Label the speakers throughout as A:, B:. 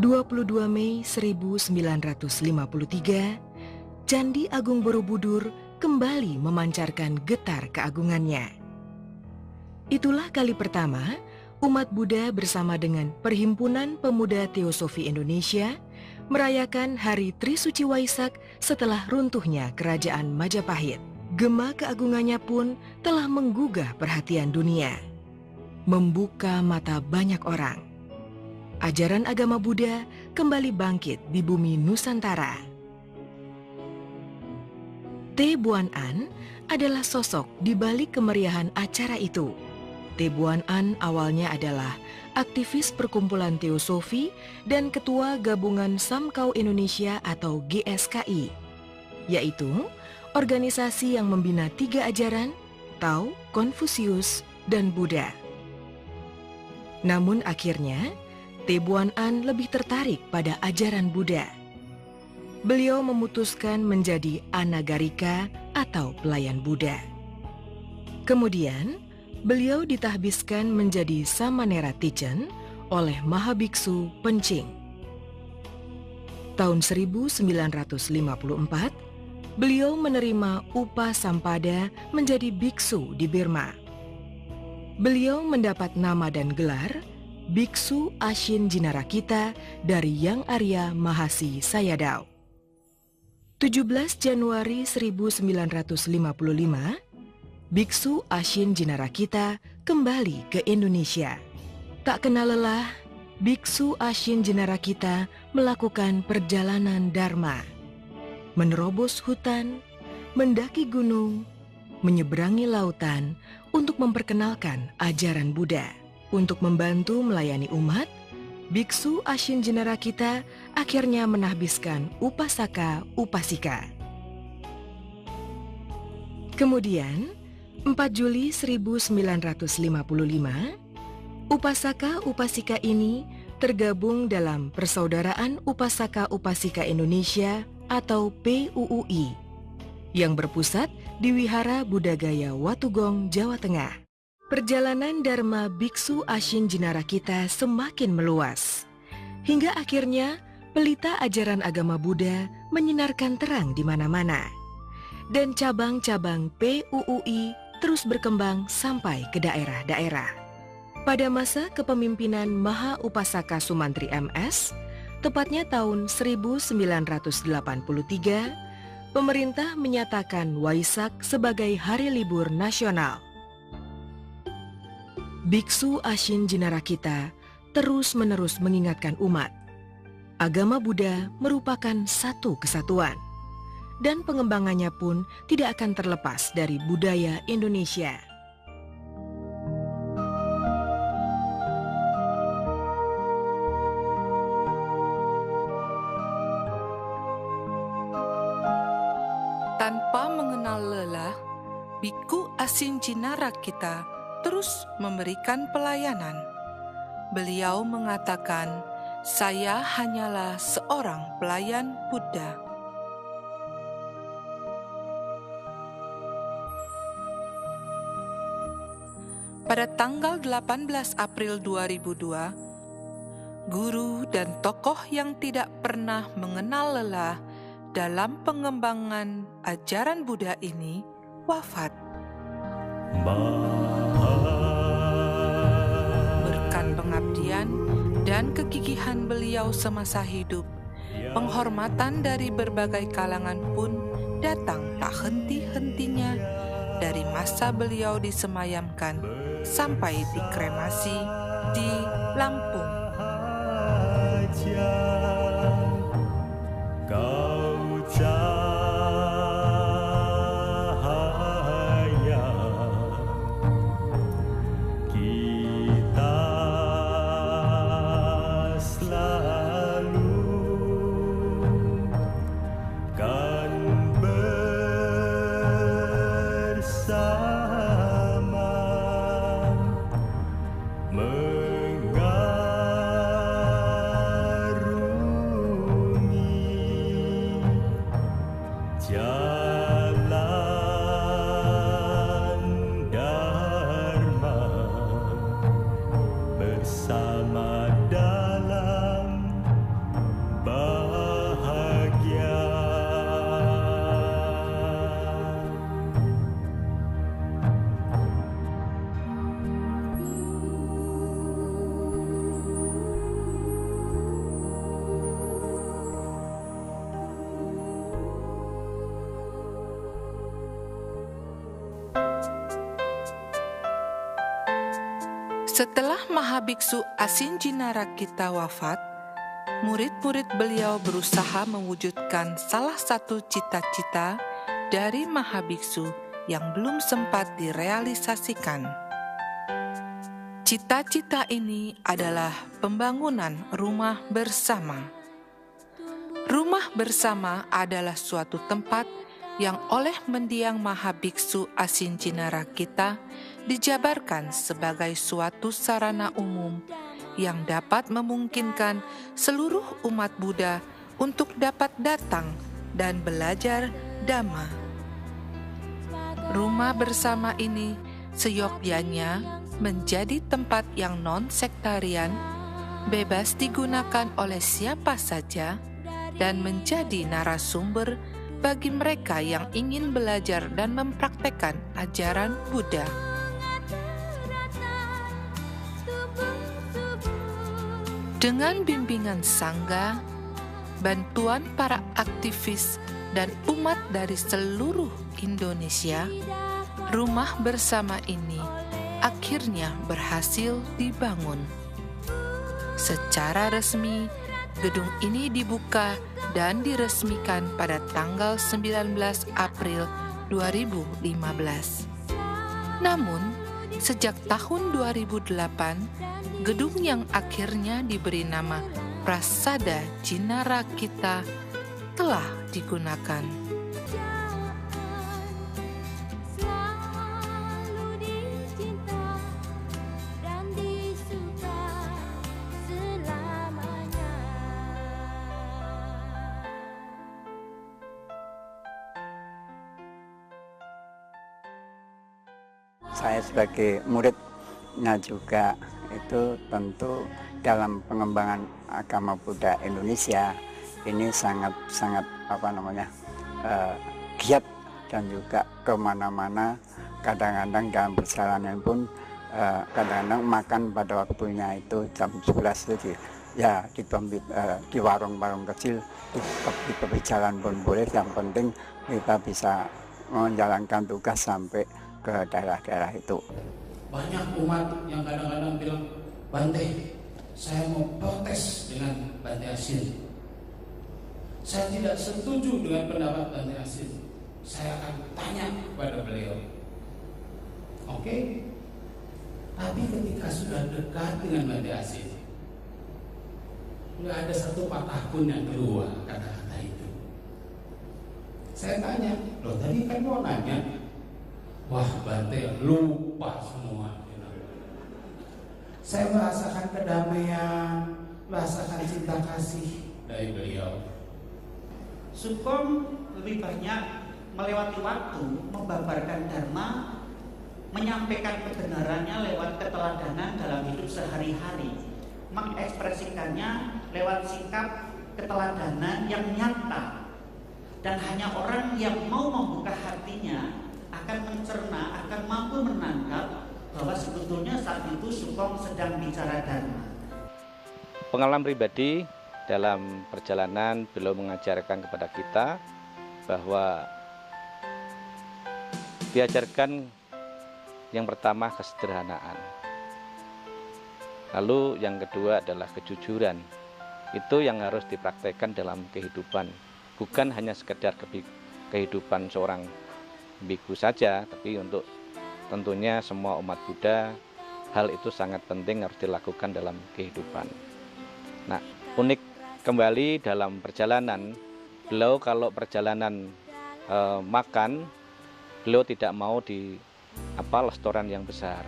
A: 22 Mei 1953, Candi Agung Borobudur kembali memancarkan getar keagungannya. Itulah kali pertama umat Buddha bersama dengan Perhimpunan Pemuda Teosofi Indonesia merayakan Hari Trisuci Waisak setelah runtuhnya Kerajaan Majapahit. Gema keagungannya pun telah menggugah perhatian dunia, membuka mata banyak orang. Ajaran agama Buddha kembali bangkit di bumi Nusantara. Te Buan An adalah sosok di balik kemeriahan acara itu. Te Buan An awalnya adalah aktivis perkumpulan teosofi dan ketua gabungan Samkau Indonesia atau GSKI, yaitu organisasi yang membina 3 ajaran, Tao, Konfusius, dan Buddha. Namun akhirnya, Te Buan An lebih tertarik pada ajaran Buddha. Beliau memutuskan menjadi anagarika atau pelayan Buddha. Kemudian, beliau ditahbiskan menjadi Samanera Titchen oleh Mahabiksu Pencing. Tahun 1954, beliau menerima Upasampada menjadi biksu di Burma. Beliau mendapat nama dan gelar Biksu Ashin Jinarakita dari Yang Arya Mahasi Sayadaw. 17 Januari 1955, Biksu Ashin Jinarakita kembali ke Indonesia. Tak kenal lelah, Biksu Ashin Jinarakita melakukan perjalanan dharma, menerobos hutan, mendaki gunung, menyeberangi lautan untuk memperkenalkan ajaran Buddha. Untuk membantu melayani umat, Biksu Ashin Jinarakita akhirnya menahbiskan upasaka-upasika. Kemudian, 4 Juli 1955, upasaka-upasika ini tergabung dalam Persaudaraan Upasaka-Upasika Indonesia atau PUUI yang berpusat di Wihara Buddhagaya Watugong, Jawa Tengah. Perjalanan Dharma Biksu Ashin Jinarakita semakin meluas, hingga akhirnya pelita ajaran agama Buddha menyinarkan terang di mana-mana. Dan cabang-cabang PUUI terus berkembang sampai ke daerah-daerah. Pada masa kepemimpinan Maha Upasaka Sumantri MS, tepatnya tahun 1983, pemerintah menyatakan Waisak sebagai hari libur nasional. Biksu Ashin Jinarakita terus-menerus mengingatkan umat, agama Buddha merupakan satu kesatuan, dan pengembangannya pun tidak akan terlepas dari budaya Indonesia.
B: Tanpa mengenal lelah, Biksu Ashin Jinarakita terus memberikan pelayanan. Beliau mengatakan, "Saya hanyalah seorang pelayan Buddha." Pada tanggal 18 April 2002, guru dan tokoh yang tidak pernah mengenal lelah dalam pengembangan ajaran Buddha ini wafat. Berkat pengabdian dan kegigihan beliau semasa hidup, penghormatan dari berbagai kalangan pun datang tak henti-hentinya dari masa beliau disemayamkan sampai dikremasi di Lampung. Setelah Mahabiksu Asinjinarakita wafat, murid-murid beliau berusaha mewujudkan salah satu cita-cita dari Mahabiksu yang belum sempat direalisasikan. Cita-cita ini adalah pembangunan rumah bersama. Rumah bersama adalah suatu tempat yang oleh mendiang Mahabiksu Asinjinarakita dijabarkan sebagai suatu sarana umum yang dapat memungkinkan seluruh umat Buddha untuk dapat datang dan belajar Dhamma. Rumah bersama ini seyogyanya menjadi tempat yang non-sektarian, bebas digunakan oleh siapa saja, dan menjadi narasumber bagi mereka yang ingin belajar dan mempraktekkan ajaran Buddha. Dengan bimbingan sangga, bantuan para aktivis dan umat dari seluruh Indonesia, rumah bersama ini akhirnya berhasil dibangun. Secara resmi, gedung ini dibuka dan diresmikan pada tanggal 19 April 2015. Namun, sejak tahun 2008, gedung yang akhirnya diberi nama Prasada Jinarakita telah digunakan.
C: Saya sebagai muridnya juga itu tentu dalam pengembangan agama Buddha Indonesia ini sangat giat dan juga kemana-mana. Kadang-kadang dalam perjalanan pun kadang-kadang makan pada waktunya itu jam 11 itu ya di warung-warung kecil, di perjalanan pun boleh. Yang penting kita bisa menjalankan tugas sampai ke daerah-daerah itu.
D: Banyak umat yang kadang-kadang bilang, Bante, saya mau protes dengan Bante Asin. Saya tidak setuju dengan pendapat Bante Asin. Saya akan tanya kepada beliau. Oke? Tapi ketika sudah dekat dengan Bante Asin, nggak ada satu patah pun yang keluar kata-kata itu. Saya tanya, loh tadi kan mau nanya. Wah, Bante lupa semua. Saya merasakan kedamaian, merasakan cinta kasih dari beliau.
E: Sukom lebih banyak melewati waktu membabarkan dharma, menyampaikan kebenarannya lewat keteladanan dalam hidup sehari-hari, mengekspresikannya lewat sikap keteladanan yang nyata, dan hanya orang yang mau membuka hatinya akan mencerna, akan mampu menangkap bahwa sebetulnya saat itu Sukom sedang bicara dharma.
F: Pengalaman pribadi dalam perjalanan beliau mengajarkan kepada kita bahwa diajarkan yang pertama kesederhanaan, lalu yang kedua adalah kejujuran. Itu yang harus dipraktekkan dalam kehidupan, bukan hanya sekedar kehidupan seorang biku saja, tapi untuk tentunya semua umat Buddha, hal itu sangat penting harus dilakukan dalam kehidupan. Nah, unik kembali dalam perjalanan, beliau kalau perjalanan makan, beliau tidak mau di restoran yang besar.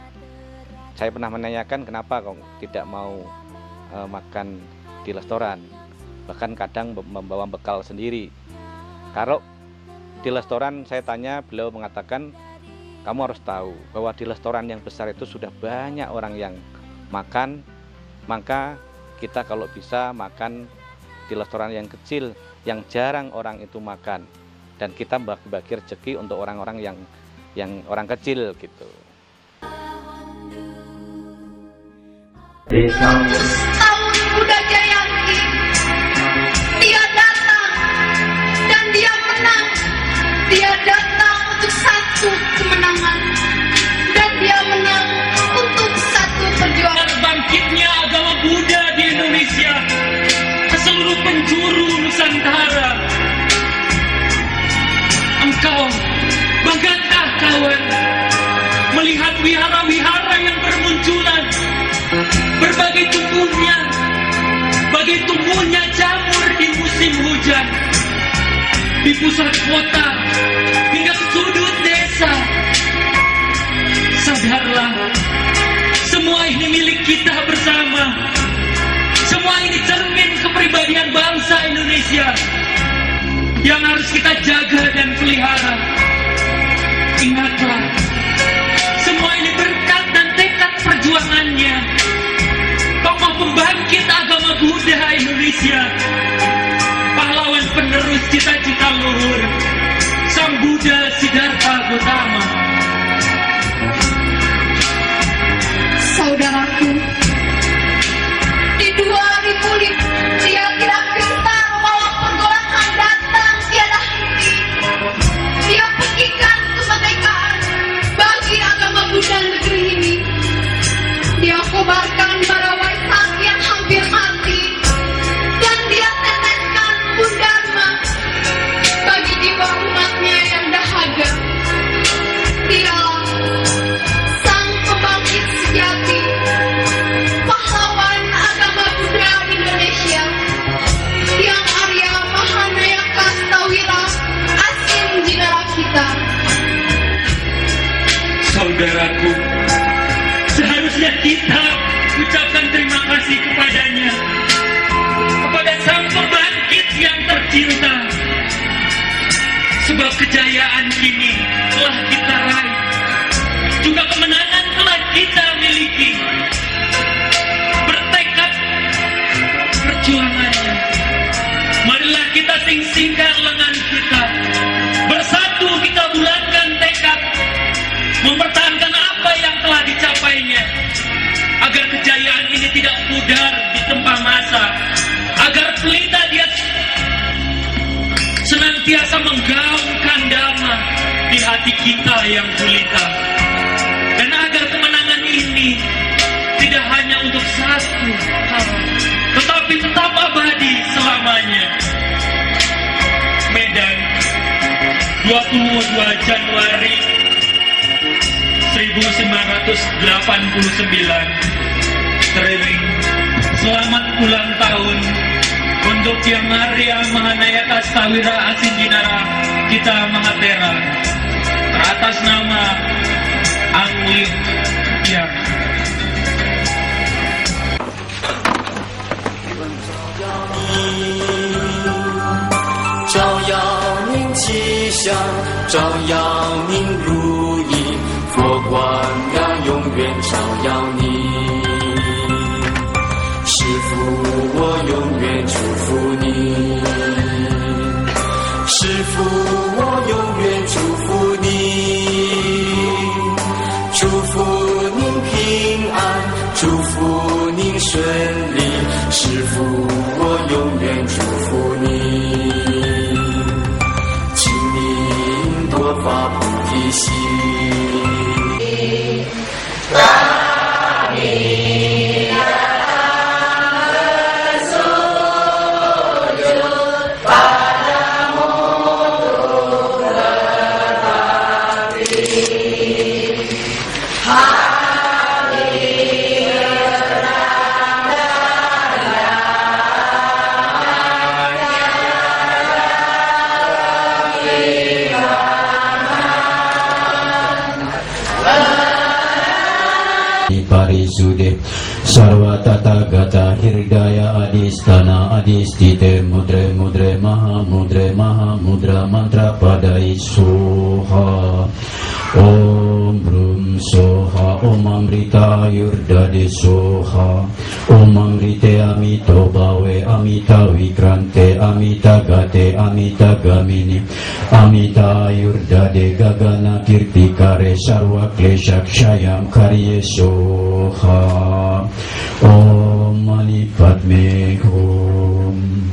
F: Saya pernah menanyakan kenapa kok tidak mau makan di restoran, bahkan kadang membawa bekal sendiri. Kalau di restoran saya tanya, beliau mengatakan, kamu harus tahu bahwa di restoran yang besar itu sudah banyak orang yang makan, maka kita kalau bisa makan di restoran yang kecil, yang jarang orang itu makan, dan kita bagi-bagi rezeki untuk orang-orang yang orang kecil gitu.
G: Tahun Buddha Jayanti, dia datang dan dia menang. Dia datang untuk satu kemenangan dan dia menang untuk satu perjuangan.
H: Nusantara. Engkau banggankah kawan melihat wihara-wihara yang bermunculan, berbagai tumbuhnya, bagai tumbuhnya jamur di musim hujan, di pusat kota hingga ke sudut desa. Sadarlah, semua ini milik kita bersama. Semua ini cermin kepribadian bangsa Indonesia yang harus kita jaga dan pelihara. Ingatlah, semua ini berkat dan tekad perjuangannya tokoh pembangkit agama Buddha Indonesia, pahlawan penerus cita-cita luhur, Sang Buddha Siddhartha Gautama.
G: Saudaraku, di 2005 dia tidak pintar walau pergolakan datang tiada henti. Dia pergikan kemerdekaan bagi agama Buddha negeri ini. Dia kobarkan bara Waisak yang hampir mati, dan dia teteskan Dharma bagi jiwa umatnya yang dahaga. Dialah sang pembangkit sejati, pahlawan agama Buddha Indonesia, yang Arya Mahanaya Kastawira Asin Jinara kita.
H: Saudaraku, seharusnya kita ucapkan terima kasih kepadanya, kepada sang pembangkit yang tercinta, sebab kejayaan kini telah kita raih, juga kemenangan telah kita miliki. Bertekad perjuangannya, marilah kita sing-singkan lengan kita, bersatu kita bulatkan tekad, mempertahankan apa yang telah dicapainya, agar kejayaan ini tidak pudar di tempa masa, agar pelita dia senantiasa menggaungkan Dhamma di hati kita yang gulita, dan agar kemenangan ini tidak hanya untuk satu hal, tetapi tetap abadi selamanya. Medan, 22 Januari 1989. Teriring selamat ulang tahun untuk Yang Arya Mahanaya Kastawira Asin Jinara kita Mahatera, atas nama Angli Yang.
I: 照耀您吉祥，照耀您如意，佛光呀永远照耀你。师父，我永远祝福你。师父，我永远祝福你。祝福您平安，祝福您顺利。师父，我永远祝福你。多发菩提心。
J: Parisude Sarva Tathagata Hirdaya Adistana Adistite Mudre Mudre Maha Mudre Maha Mudra Mantra Padai Soha Om Brum Soha Om Amrita Yurdade Soha Om Amrite Amito Bawe Amita Vikrante Amita Gate Amita Gamini Amita Yurdade Gagana Kirtikare Sarva Klesha Kshayam Karye Soha Om Mani Padme Hum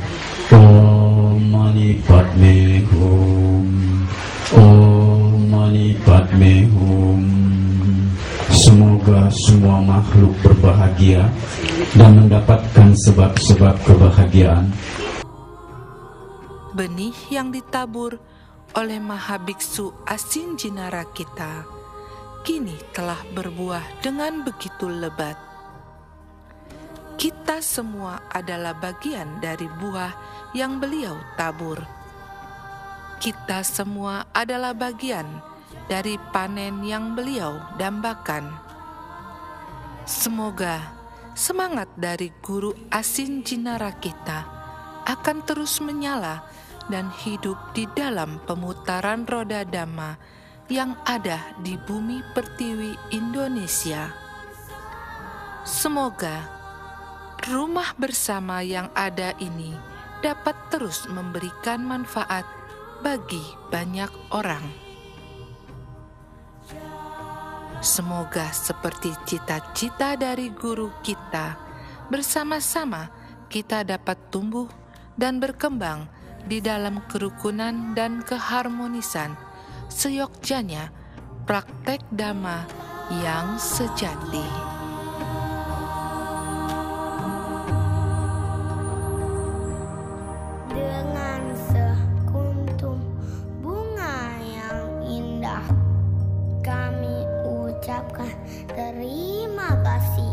J: Om Mani Padme Hum Om Mani Padme Hum. Semoga semua makhluk berbahagia dan mendapatkan sebab-sebab kebahagiaan.
B: benih yang ditabur oleh Mahabiksu Asin Jinara kita kini telah berbuah dengan begitu lebat. Kita semua adalah bagian dari buah yang beliau tabur. Kita semua adalah bagian dari panen yang beliau dambakan. Semoga semangat dari Guru Asin Jinara kita akan terus menyala dan hidup di dalam pemutaran roda Dhamma yang ada di bumi pertiwi Indonesia. Semoga rumah bersama yang ada ini dapat terus memberikan manfaat bagi banyak orang. Semoga seperti cita-cita dari guru kita, bersama-sama kita dapat tumbuh dan berkembang di dalam kerukunan dan keharmonisan, seyogyanya praktek Dhamma yang sejati.
K: Dengan sekuntum bunga yang indah, kami ucapkan terima kasih.